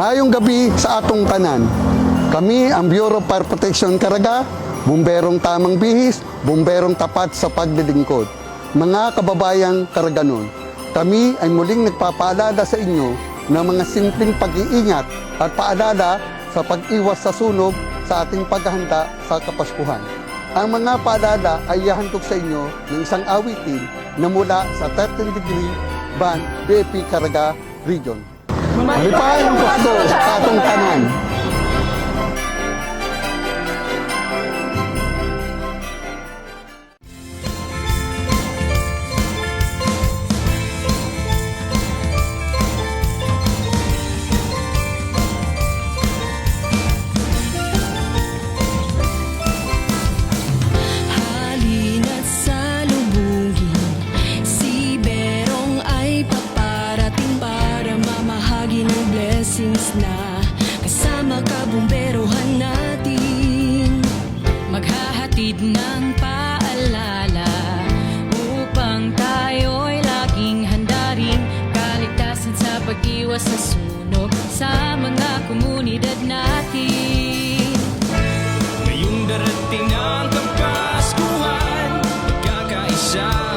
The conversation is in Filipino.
Maayong gabi sa atong tanan. Kami ang Bureau of Fire Protection Caraga, bumberong tamang bihis, bumberong tapat sa paglilingkod. Mga kababayang Caraganon, kami ay muling nagpapaalala sa inyo ng mga simpleng pag-iingat at paalala sa pag-iwas sa sunog sa ating paghahanda sa Kapaskuhan. Ang mga paalala ay ihahandog sa inyo ng isang awitin na mula sa 13th Degree Band BFP Caraga Region. Malipayong Pasko sa atong tanan. Halina't salubungin, si Berong ay paparating para mamahagi ng blessings na kasama kabumberohan natin. Maghahatid ng paalala upang tayo'y laging handa rin, kaligtasan sa pag-iwas sa sunog sa mga komunidad natin. Ngayong darating ang Kapaskuhan, magkakaisa